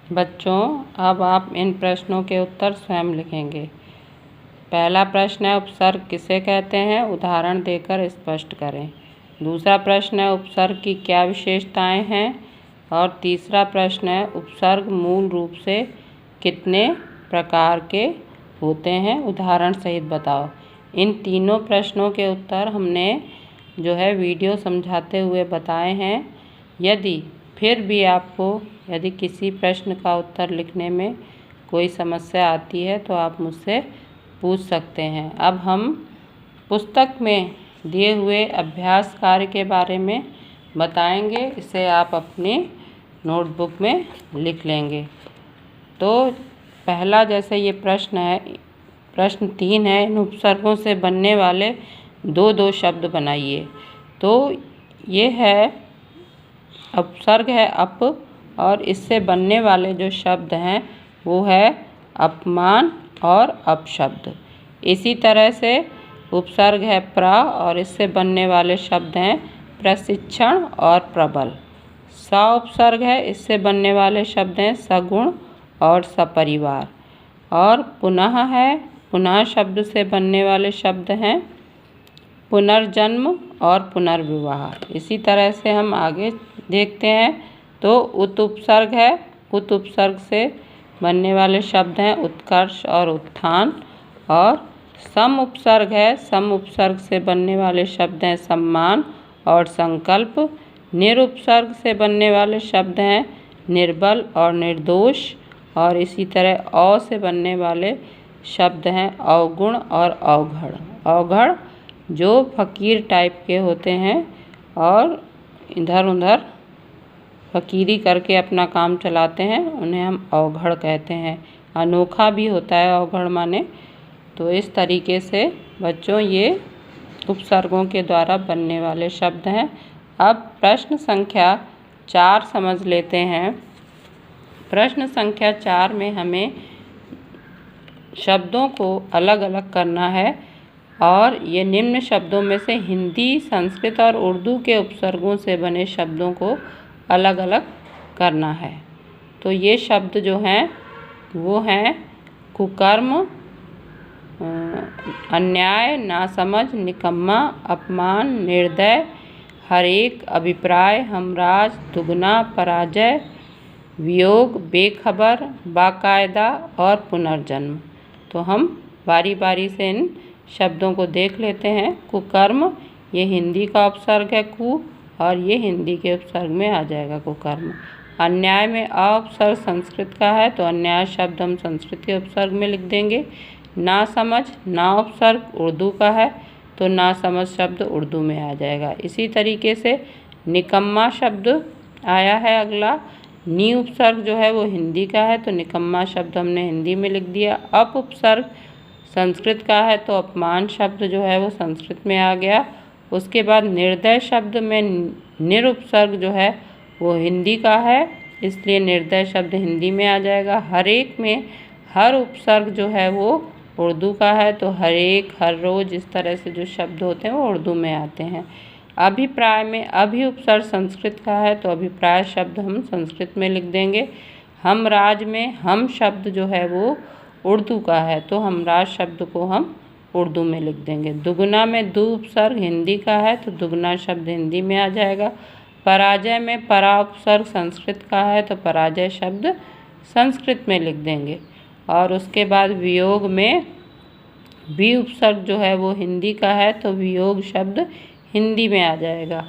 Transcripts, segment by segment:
बच्चों, अब आप इन प्रश्नों के उत्तर स्वयं लिखेंगे। पहला प्रश्न है, उपसर्ग किसे कहते हैं? उदाहरण देकर स्पष्ट करें। दूसरा प्रश्न है, उपसर्ग की क्या विशेषताएं हैं? और तीसरा प्रश्न है, उपसर्ग मूल रूप से कितने प्रकार के होते हैं? उदाहरण सहित बताओ। इन तीनों प्रश्नों के उत्तर हमने वीडियो समझाते हुए बताए हैं। यदि फिर भी आपको किसी प्रश्न का उत्तर लिखने में कोई समस्या आती है तो आप मुझसे पूछ सकते हैं। अब हम पुस्तक में दिए हुए अभ्यास कार्य के बारे में बताएंगे। इसे आप अपनी नोटबुक में लिख लेंगे। तो पहला जैसे ये प्रश्न है, प्रश्न 3 है, इन उपसर्गों से बनने वाले दो शब्द बनाइए। तो ये है, उपसर्ग है अप, और इससे बनने वाले जो शब्द हैं वो है अपमान और अपशब्द। इसी तरह से उपसर्ग है प्र, और इससे बनने वाले शब्द हैं प्रशिक्षण और प्रबल। स उपसर्ग है, इससे बनने वाले शब्द हैं सगुण और सपरिवार। और पुनः है, पुनः शब्द से बनने वाले शब्द हैं पुनर्जन्म और पुनर्विवाह। इसी तरह से हम आगे देखते हैं। तो उत उपसर्ग है, उत उपसर्ग से बनने वाले शब्द हैं उत्कर्ष और उत्थान। और सम उपसर्ग है, सम उपसर्ग से बनने वाले शब्द हैं सम्मान और संकल्प। निरुपसर्ग से बनने वाले शब्द हैं निर्बल और निर्दोष। और इसी तरह अ से बनने वाले शब्द हैं अवगुण और अवघड़। अवघड़ जो फकीर टाइप के होते हैं और इधर उधर फकीरी करके अपना काम चलाते हैं, उन्हें हम अवघड़ कहते हैं। अनोखा भी होता है अवघड़ माने। तो इस तरीके से बच्चों ये उपसर्गों के द्वारा बनने वाले शब्द हैं। अब प्रश्न संख्या 4 समझ लेते हैं। प्रश्न संख्या 4 में हमें शब्दों को अलग अलग करना है, और ये निम्न शब्दों में से हिंदी, संस्कृत और उर्दू के उपसर्गों से बने शब्दों को अलग अलग करना है। तो ये शब्द जो हैं वो हैं कुकर्म, अन्याय, नासमझ, निकम्मा, अपमान, निर्दय, हरेक, अभिप्राय, हमराज, दुगना, पराजय, वियोग, बेखबर, बाकायदा और पुनर्जन्म। तो हम बारी बारी से इन शब्दों को देख लेते हैं। कुकर्म, ये हिंदी का उपसर्ग है कु, और ये हिंदी के उपसर्ग में आ जाएगा कुकर्म। अन्याय में अ उपसर्ग संस्कृत का है, तो अन्याय शब्द हम संस्कृत के उपसर्ग में लिख देंगे। नासमझ, ना उपसर्ग उर्दू का है, तो नासमझ शब्द उर्दू में आ जाएगा। इसी तरीके से निकम्मा शब्द आया है अगला। नी उपसर्ग जो है वो हिंदी का है, तो निकम्मा शब्द हमने हिंदी में लिख दिया। अप उपसर्ग संस्कृत का है, तो अपमान शब्द जो है वो संस्कृत में आ गया। उसके बाद निर्दय शब्द में निरुपसर्ग जो है वो हिंदी का है, इसलिए निर्दय शब्द हिंदी में आ जाएगा। हरेक में हर उपसर्ग जो है वो उर्दू का है, तो हरेक, हर रोज, इस तरह से जो शब्द होते हैं वो उर्दू में आते हैं। अभिप्राय में अभि उपसर्ग संस्कृत का है, तो अभिप्राय शब्द हम संस्कृत में लिख देंगे। हमराज में हम शब्द जो है वो उर्दू का है, तो हमराज शब्द को हम उर्दू में लिख देंगे। दुगना में दु उपसर्ग हिंदी का है, तो दुगना शब्द हिंदी में आ जाएगा। पराजय में परा उपसर्ग संस्कृत का है, तो पराजय शब्द संस्कृत में लिख देंगे। और उसके बाद वियोग में वि उपसर्ग जो है वो हिंदी का है, तो वियोग शब्द हिंदी में आ जाएगा।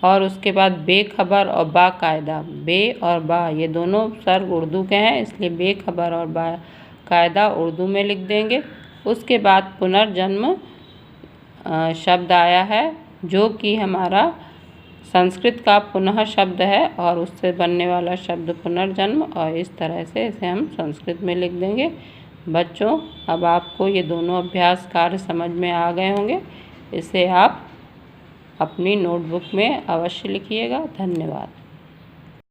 और उसके बाद बेखबर और बाकायदा, बे और बा ये दोनों उपसर्ग उर्दू के हैं, इसलिए बेखबर और बाकायदा उर्दू में लिख देंगे। उसके बाद पुनर्जन्म शब्द आया है, जो कि हमारा संस्कृत का पुनः शब्द है, और उससे बनने वाला शब्द पुनर्जन्म, और इस तरह से इसे हम संस्कृत में लिख देंगे। बच्चों, अब आपको ये दोनों अभ्यास कार्य समझ में आ गए होंगे। इसे आप अपनी नोटबुक में अवश्य लिखिएगा। धन्यवाद।